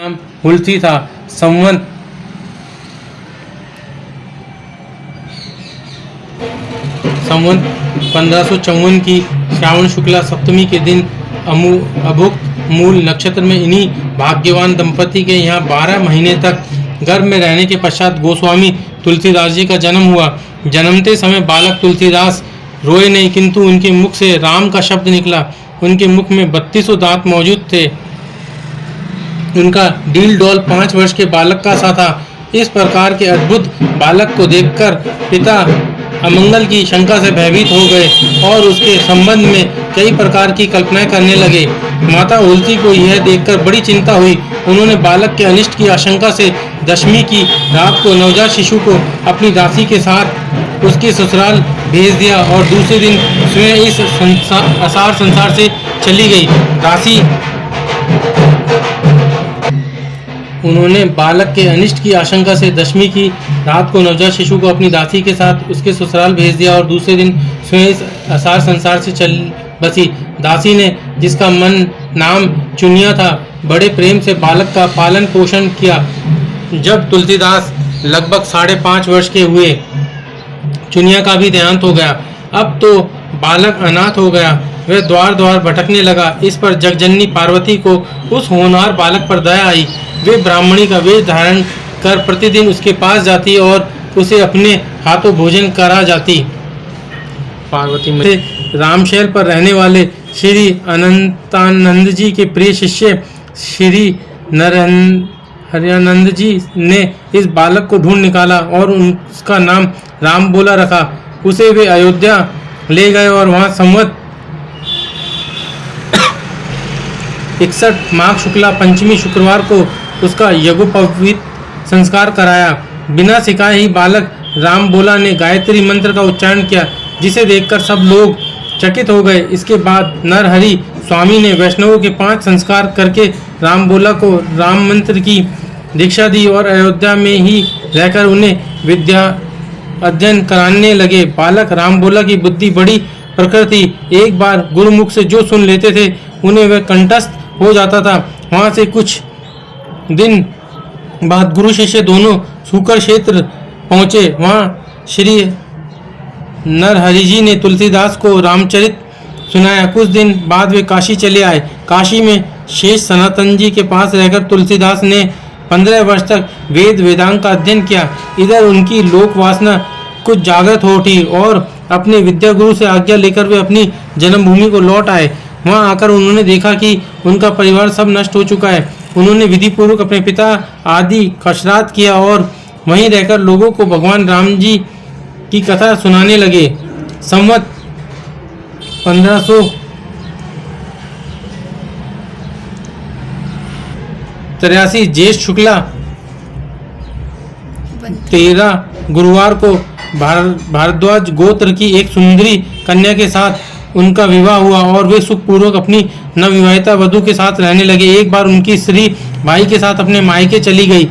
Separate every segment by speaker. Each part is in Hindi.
Speaker 1: नाम हुलसी था। संवत 1554 की श्रावण शुक्ला सप्तमी के दिन अभुक्त मूल नक्षत्र में इन्हीं भाग्यवान दंपति के यहाँ 12 महीने तक गर्भ में रहने के पश्चात गोस्वामी तुलसीदास जी का जन्म हुआ। जन्मते समय बालक तुलसीदास रोए नहीं, किंतु उनके मुख से राम का शब्द निकला। उनके मुख में 32 दांत मौजूद थे। उनका डील डौल 5 वर्ष के बालक का सा था। इस प्रकार के अद्भुत बालक को देखकर पिता अमंगल की शंका से भयभीत हो गए और उसके संबंध में कई प्रकार की कल्पनाएं करने लगे। माता हुलसी को यह देखकर बड़ी चिंता हुई। उन्होंने बालक के अनिष्ट की आशंका से दशमी की रात को नवजात शिशु को अपनी दासी के साथ उसके ससुराल भेज दिया और दूसरे दिन स्वयं इस असार संसार से चली गई। दासी उन्होंने बालक के अनिष्ट की आशंका से दशमी की रात को नवजात शिशु को अपनी दासी के साथ उसके ससुराल भेज दिया और दूसरे दिन स्वयं इस असार संसार से चल बसी। दासी ने, जिसका नाम चुनिया था, बड़े प्रेम से बालक का पालन पोषण किया। जब तुलसीदास लगभग 5.5 वर्ष के हुए, चुनिया का भी देहांत हो गया। अब तो बालक अनाथ हो गया। वह द्वार द्वार भटकने लगा। इस पर जगजननी पार्वती को उस होनहार बालक पर दया आई। वे ब्राह्मणी का वेश धारण कर प्रतिदिन उसके पास जाती और उसे अपने हाथों भोजन करा जाती। पार्वती में रामशैल पर रहने वाले श्री अनंतानंद जी के प्रिय शिष्य श्री हरियानंद जी ने इस बालक को ढूंढ निकाला और उसका नाम राम बोला रखा। उसे वे अयोध्या ले गए और वहां संवत 61 माघ शुक्ला पंचमी शुक्रवार को उसका यज्ञोपवीत संस्कार कराया। बिना सिखाए ही बालक राम बोला ने गायत्री मंत्र का उच्चारण किया, जिसे देखकर सब लोग चकित हो गए। इसके बाद नरहरि स्वामी ने वैष्णवों के 5 संस्कार करके राम बोला को राम मंत्र की दीक्षा दी और अयोध्या में ही रहकर उन्हें विद्या अध्ययन कराने लगे। बालक राम बोला की बुद्धि बड़ी प्रखर थी। एक बार गुरुमुख से जो सुन लेते थे उन्हें वह कंठस्थ हो जाता था। वहां से कुछ दिन बाद गुरु शिष्य दोनों सूकर क्षेत्र पहुंचे। वहां श्री नरहरि जी ने तुलसीदास को रामचरित सुनाया। कुछ दिन बाद वे काशी चले आए। काशी में शेष सनातन जी के पास रहकर तुलसीदास ने 15 वर्ष तक वेद वेदांग का अध्ययन किया। इधर उनकी लोक वासना कुछ जागृत हो उठी और अपने विद्या गुरु से आज्ञा लेकर वे अपनी जन्मभूमि को लौट आए। वहां आकर उन्होंने देखा कि उनका परिवार सब नष्ट हो चुका है। उन्होंने विधि पूर्वक अपने पिता आदि का श्राद्ध किया और वहीं रहकर लोगों को भगवान राम जी की कथा सुनाने लगे। संवत 1583 ज्येष्ठ शुक्ला 13 गुरुवार को भारद्वाज गोत्र की एक सुंदरी कन्या के साथ उनका विवाह हुआ और वे सुखपूर्वक अपनी नवविवाहिता वधू के साथ रहने लगे। एक बार उनकी स्त्री भाई के साथ अपने मायके चली गई।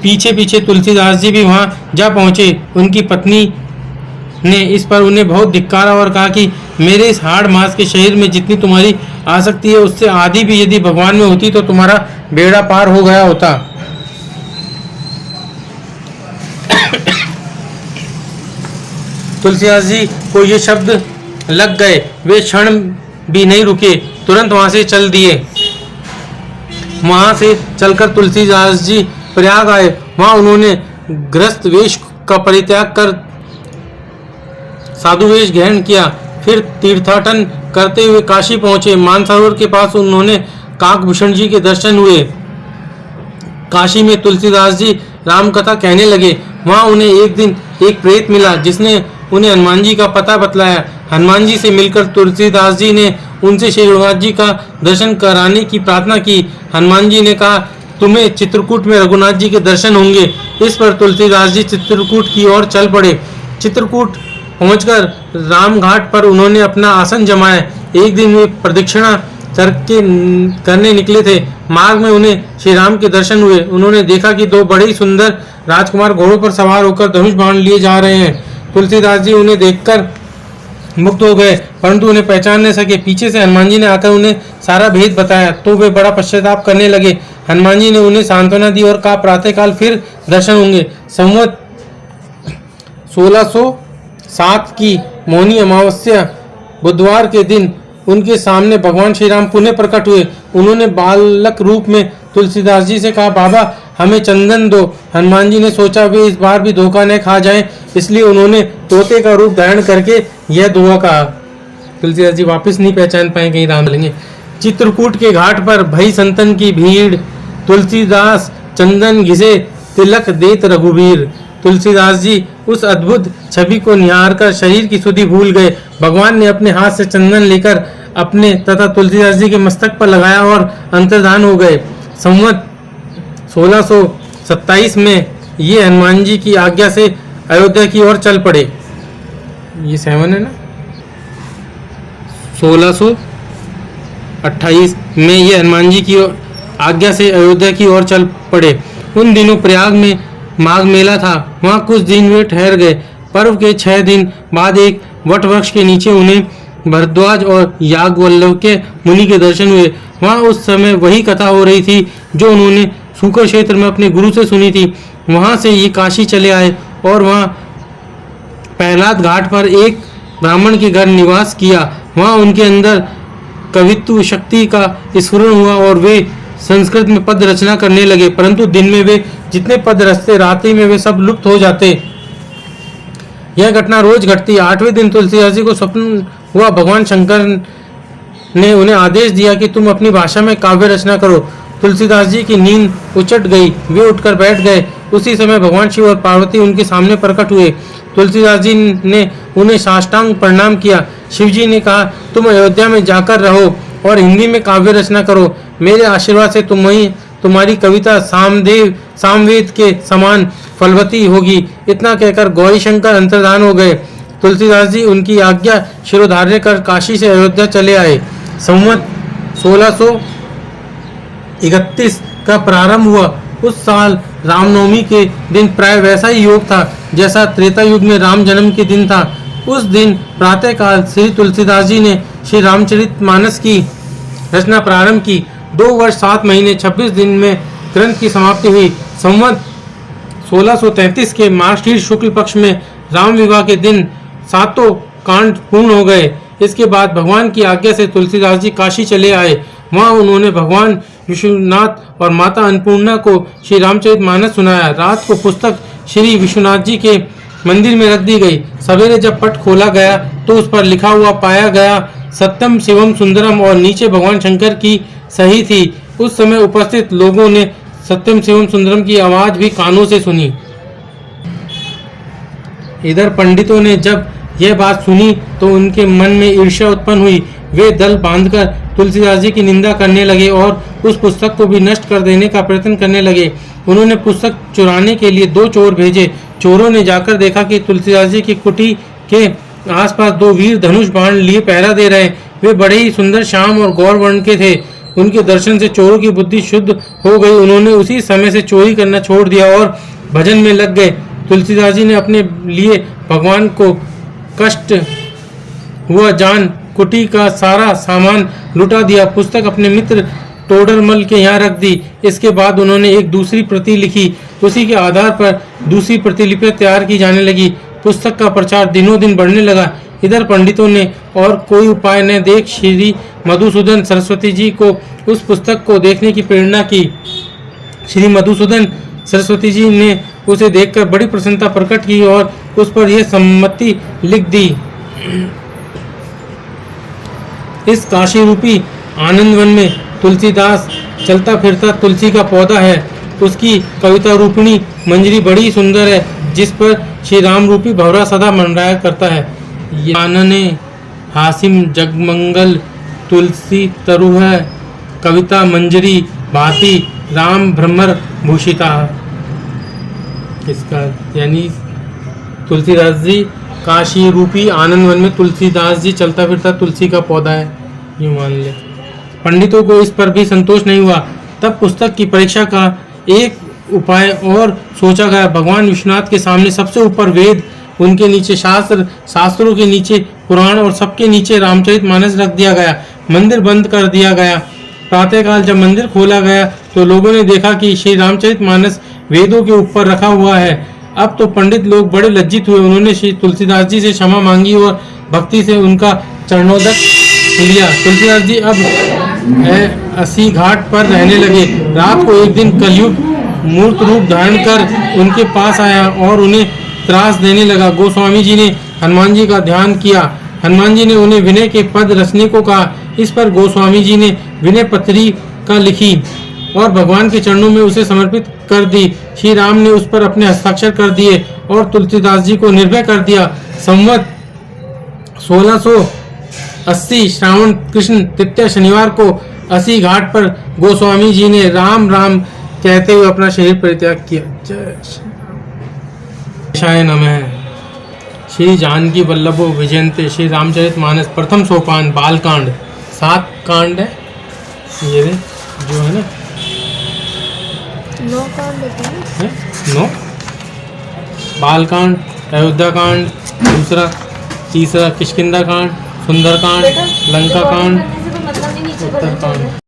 Speaker 1: पीछे पीछे तुलसीदास जी भी वहां जा पहुंचे। उनकी पत्नी ने इस पर उन्हें बहुत धिक्कारा और कहा कि मेरे इस हाड़ मास के शरीर में जितनी तुम्हारी आसक्ति है उससे आधी भी यदि भगवान में होती तो तुम्हारा बेड़ा पार हो गया होता। तुलसीदास जी को ये शब्द लग गए। वे क्षण भी नहीं रुके, तुरंत वहां से चल दिए। वहां से चलकर तुलसीदास जी प्रयाग आए। वहां उन्होंने गृहस्थ वेश का परित्याग कर साधु वेश ग्रहण किया। फिर तीर्थाटन करते हुए काशी पहुंचे। मानसरोवर के पास उन्होंने काकभूषण जी के दर्शन हुए। काशी में तुलसीदास जी राम कथा कहने लगे। वहां उन्हें एक दिन एक प्रेत मिला जिसने उन्हें हनुमान जी का पता बतलाया। हनुमान जी से मिलकर तुलसीदास जी ने उनसे श्री रघुनाथ जी का दर्शन कराने की प्रार्थना की। हनुमान जी ने कहा, तुम्हें चित्रकूट में रघुनाथ जी के दर्शन होंगे। इस पर तुलसीदास जी चित्रकूट की ओर चल पड़े। चित्रकूट पहुंचकर रामघाट पर उन्होंने अपना आसन जमाया। एक दिन वे प्रदक्षिणा करने निकले थे। मार्ग में उन्हें श्री राम के दर्शन हुए। उन्होंने देखा कि 2 बड़े ही सुंदर राजकुमार घोड़ों पर सवार होकर धनुष बाण लिए जा रहे हैं। तुलसीदास जी उन्हें देखकर मुक्त हो गए, परंतु उन्हें पहचान न सके। पीछे से हनुमान जी ने आकर उन्हें सारा भेद बताया तो वे बड़ा पश्चाताप करने लगे। हनुमान जी ने उन्हें सांत्वना दी और कहा प्रातःकाल फिर दर्शन होंगे। संवत 1607 की मौनी अमावस्या बुधवार के दिन उनके सामने भगवान श्री राम पुनः प्रकट हुए। उन्होंने बालक रूप में तुलसीदास जी से कहा, बाबा हमें चंदन दो। हनुमान जी ने सोचा वे इस बार भी धोखा न खा जाएं, इसलिए उन्होंने तोते का रूप धारण करके यह दुआ कहा। तुलसीदास जी वापस नहीं पहचान पाए, कहीं राम लेंगे। चित्रकूट के घाट पर भई संतन की भीड़, तुलसीदास चंदन घिसे तिलक देत रघुवीर। तुलसीदास जी उस अद्भुत छवि को निहार कर शरीर की सुधि भूल गए। भगवान ने अपने हाथ से चंदन लेकर अपने तथा तुलसीदास जी के मस्तक पर लगाया और अंतर्धान हो गए। संवत 1627 में ये हनुमान जी की आज्ञा से अयोध्या की ओर चल पड़े। ये 7 है ना। 1628 में ये हनुमान जी की आज्ञा से अयोध्या की ओर चल पड़े। उन दिनों प्रयाग में माघ मेला था। वहाँ कुछ दिन वे ठहर गए। पर्व के 6 दिन बाद एक वट वृक्ष के नीचे उन्हें भरद्वाज और याज्ञवल्क्य मुनि के दर्शन हुए। वहाँ उस समय वही कथा हो रही थी जो उन्होंने सूकर क्षेत्र में अपने गुरु से सुनी थी। वहाँ से ये काशी चले आए और वहाँ प्रहलाद घाट पर एक ब्राह्मण के घर निवास किया। वहाँ उनके अंदर कवित्व शक्ति का स्फुरण हुआ और वे संस्कृत में पद रचना करने लगे, परंतु दिन में वे जितने पद रचते रात्रि में वे सब लुप्त हो जाते। यह घटना रोज घटती। 8वें दिन तुलसीदास जी को स्वप्न हुआ। भगवान शंकर ने उन्हें आदेश दिया कि तुम अपनी भाषा में काव्य रचना करो। तुलसीदास जी की नींद उचट गई। वे उठकर बैठ गए। उसी समय भगवान शिव और पार्वती उनके सामने प्रकट हुए। तुलसीदास जी ने उन्हें साष्टांग प्रणाम किया। शिव जी ने कहा, तुम अयोध्या में जाकर रहो और हिंदी में काव्य रचना करो। मेरे आशीर्वाद से तुम्हारी कविता सामवेद के समान फलवती होगी। इतना कहकर गौरी शंकर अंतर्धान हो गए। तुलसीदास जी उनकी आज्ञा शिरोधार्य कर काशी से अयोध्या चले आए। संवत 1631 का प्रारंभ हुआ। उस साल रामनवमी के दिन प्राय वैसा ही योग था जैसा त्रेता युग में राम जन्म के दिन था। उस दिन प्रातःकाल श्री तुलसीदास जी ने श्री रामचरितमानस की रचना प्रारंभ की। 2 वर्ष 7 महीने 26 दिन में ग्रंथ की समाप्ति हुई। संवत 1633 के मार्गशीर्ष शुक्ल पक्ष में राम विवाह के दिन 7 कांड पूर्ण हो गए। इसके बाद भगवान की आज्ञा से तुलसीदास जी काशी चले आए। वहाँ उन्होंने भगवान विश्वनाथ और माता अन्नपूर्णा को श्री रामचरितमानस सुनाया। रात को पुस्तक श्री विश्वनाथ जी के मंदिर में रख दी गई। सवेरे जब पट खोला गया तो उस पर लिखा हुआ पाया गया, सत्यम शिवम सुंदरम, और नीचे भगवान शंकर की सही थी। उस समय उपस्थित लोगों ने सत्यम शिवम सुंदरम की आवाज भी कानों से सुनी। इधर पंडितों ने जब यह बात सुनी तो उनके मन में ईर्ष्या उत्पन्न हुई। वे दल बांधकर तुलसीदास जी की निंदा करने लगे और उस पुस्तक को भी नष्ट कर देने का प्रयत्न करने लगे। उन्होंने पुस्तक चुराने के लिए 2 चोर भेजे। चोरों ने जाकर देखा कि तुलसीदास जी की कुटी के आसपास 2 वीर धनुष बाण लिए पहरा दे रहे। वे बड़े ही सुंदर श्याम और गौर वर्ण के थे। उनके दर्शन से चोरों की बुद्धि शुद्ध हो गई। उन्होंने उसी समय से चोरी करना छोड़ दिया और भजन में लग गए। तुलसीदास जी ने अपने लिए भगवान को कष्ट हुआ जान कुटी का सारा सामान लुटा दिया। पुस्तक अपने मित्र टोडरमल के यहाँ रख दी। इसके बाद उन्होंने एक दूसरी प्रति लिखी। उसी के आधार पर दूसरी प्रतिलिपियां तैयार की जाने लगी। पुस्तक का प्रचार दिनों दिन बढ़ने लगा। इधर पंडितों ने और कोई उपाय न देख श्री मधुसूदन सरस्वती जी को उस पुस्तक को देखने की प्रेरणा की। श्री मधुसूदन सरस्वती जी ने उसे देखकर बड़ी प्रसन्नता प्रकट की और उस पर यह सम्मति लिख दी। इस काशी रूपी आनंद वन में तुलसीदास चलता फिरता तुलसी का पौधा है। उसकी कविता रूपिणी मंजरी बड़ी सुंदर है, जिस पर श्री राम रूपी भंवरा सदा मंडराया करता है। आनने हासिम जगमंगल तुलसी तरु है, कविता मंजरी भांति राम भ्रमर भूषिता। इसका यानी तुलसीदास जी काशी रूपी आनंद वन में तुलसीदास जी चलता फिरता तुलसी का पौधा है, ये मान ले। पंडितों को इस पर भी संतोष नहीं हुआ। तब पुस्तक की परीक्षा का एक उपाय और सोचा गया। भगवान विश्वनाथ के सामने सबसे ऊपर वेद, उनके नीचे शास्त्र, शास्त्रों के नीचे पुराण और सबके नीचे रामचरितमानस रख दिया गया। मंदिर बंद कर दिया गया। प्रातःकाल जब मंदिर खोला गया तो लोगों ने देखा कि श्री रामचरितमानस वेदों के ऊपर रखा हुआ है। अब तो पंडित लोग बड़े लज्जित हुए। उन्होंने श्री तुलसीदास जी से क्षमा मांगी और भक्ति से उनका चरणोदक लिया। तुलसीदास जी अब अस्सी घाट पर रहने लगे। रात को एक दिन कलयुग मूर्त रूप धारण कर उनके पास आया और उन्हें त्रास देने लगा। गोस्वामी जी ने हनुमान जी का ध्यान किया। हनुमान जी ने उन्हें विनय के पद रचने को कहा। इस पर गोस्वामी जी ने विनय पत्रिका लिखी और भगवान के चरणों में उसे समर्पित कर दी। श्री राम ने उस पर अपने हस्ताक्षर कर दिए और तुलसीदास जी को निर्भय कर दिया। संवत 1680 श्रावण कृष्ण तृतीया शनिवार को अस्सी घाट पर गोस्वामी जी ने राम राम कहते हुए अपना शरीर परित्याग किया। जय नमः। श्री जानकी वल्लभो विजयन्ते श्री रामचरितमानस प्रथम सोपान बालकांड। 7 कांड है ये जो है ना
Speaker 2: 9 कांड है।
Speaker 1: 9 बालकांड, अयोध्या कांड, दूसरा, तीसरा किष्किंधा कांड, सुंदर कांड, लंका कांड, उत्तर कांड।